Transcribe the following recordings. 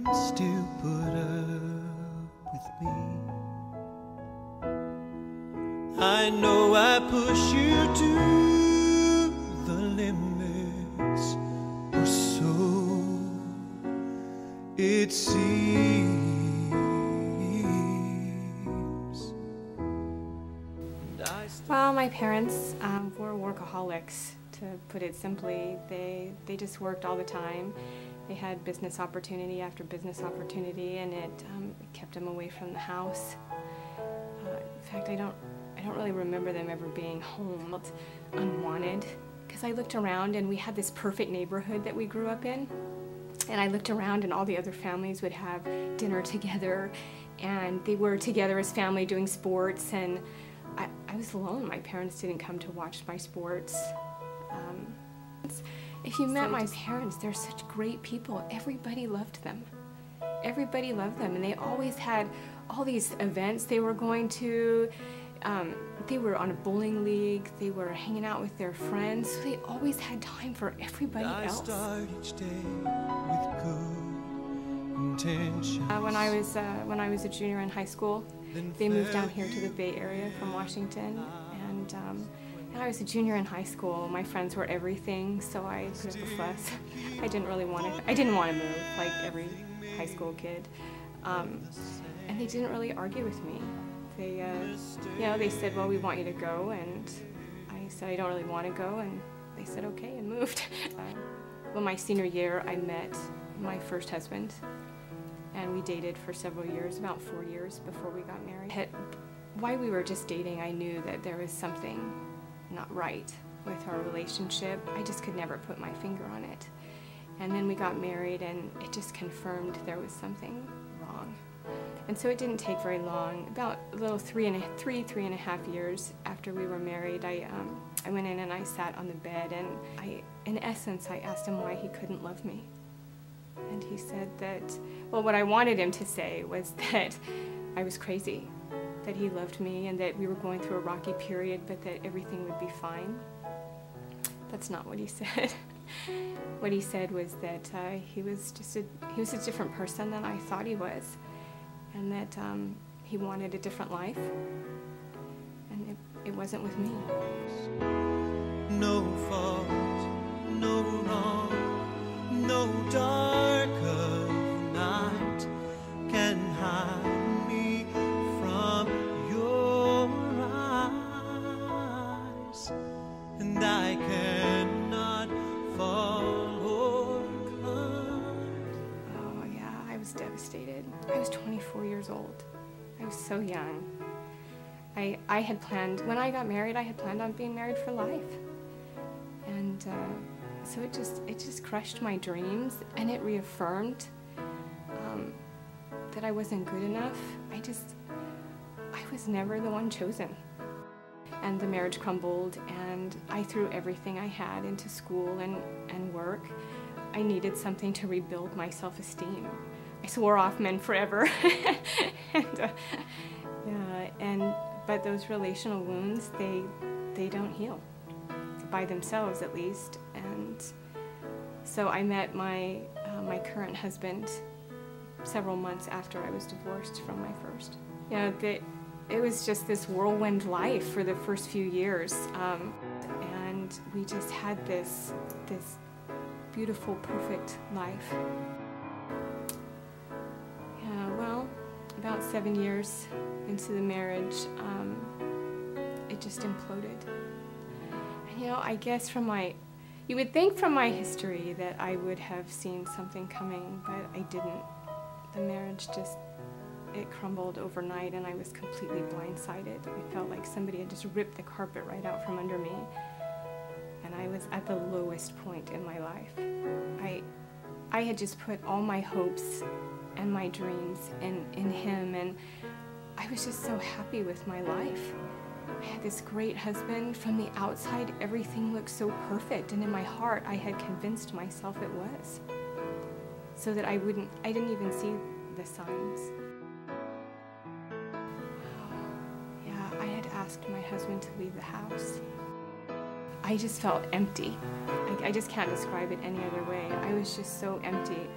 can still put up with me. I know I push you to the limits, or so it seems. Well, my parents were workaholics, to put it simply. They just worked all the time. They had business opportunity after business opportunity, and it kept them away from the house. In fact, I don't really remember them ever being home. Felt unwanted, because I looked around and we had this perfect neighborhood that we grew up in. And I looked around and all the other families would have dinner together, and they were together as family doing sports, and I was alone. My parents didn't come to watch my sports. If you met my parents, they're such great people. Everybody loved them. Everybody loved them, and they always had all these events they were going to. They were on a bowling league. They were hanging out with their friends. So they always had time for everybody else. Start each day with good intentions. When I was a junior in high school, they moved down here to the Bay Area from Washington, and when I was a junior in high school, my friends were everything, so I put up a fuss. I didn't want to move like every high school kid, and they didn't really argue with me. They, they said, well, we want you to go, and I said I don't really want to go, and they said okay and moved. Well, my senior year, I met my first husband, and we dated for several years, about 4 years before we got married. While we were just dating, I knew that there was something not right with our relationship. I just could never put my finger on it. And then we got married, and it just confirmed there was something wrong. And so it didn't take very long. About a little three and a half years after we were married, I went in and I sat on the bed, and in essence, I asked him why he couldn't love me. And he said that, well, what I wanted him to say was that I was crazy, that he loved me and that we were going through a rocky period, but that everything would be fine. That's not what he said. What he said was that he was a different person than I thought he was, and that he wanted a different life, and it wasn't with me. No fault, no wrong, no dark of night can hide me from your eyes, and I cannot fall or climb. Oh yeah, I was devastated. I was 24 years old. I was so young. I had planned, when I got married, I had planned on being married for life. And so it just crushed my dreams, and it reaffirmed that I wasn't good enough. I was never the one chosen. And the marriage crumbled, and I threw everything I had into school and work. I needed something to rebuild my self-esteem. I swore off men forever. But those relational wounds, they don't heal, by themselves at least. And so I met my current husband several months after I was divorced from my first. It was just this whirlwind life for the first few years, and we just had this beautiful, perfect life. Well, about 7 years into the marriage, it just imploded. And I guess you would think from my history that I would have seen something coming, but I didn't. The marriage it crumbled overnight, and I was completely blindsided. I felt like somebody had just ripped the carpet right out from under me, and I was at the lowest point in my life. I had just put all my hopes and my dreams in him, and I was just so happy with my life. I had this great husband. From the outside, everything looked so perfect, and in my heart, I had convinced myself it was, so that I didn't even see the signs. Yeah, I had asked my husband to leave the house. I just felt empty. I just can't describe it any other way. I was just so empty.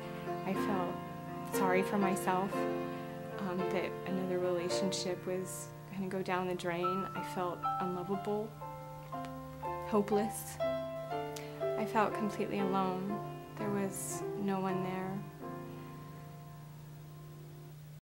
I sorry for myself, that another relationship was going to go down the drain. I felt unlovable, hopeless. I felt completely alone. There was no one there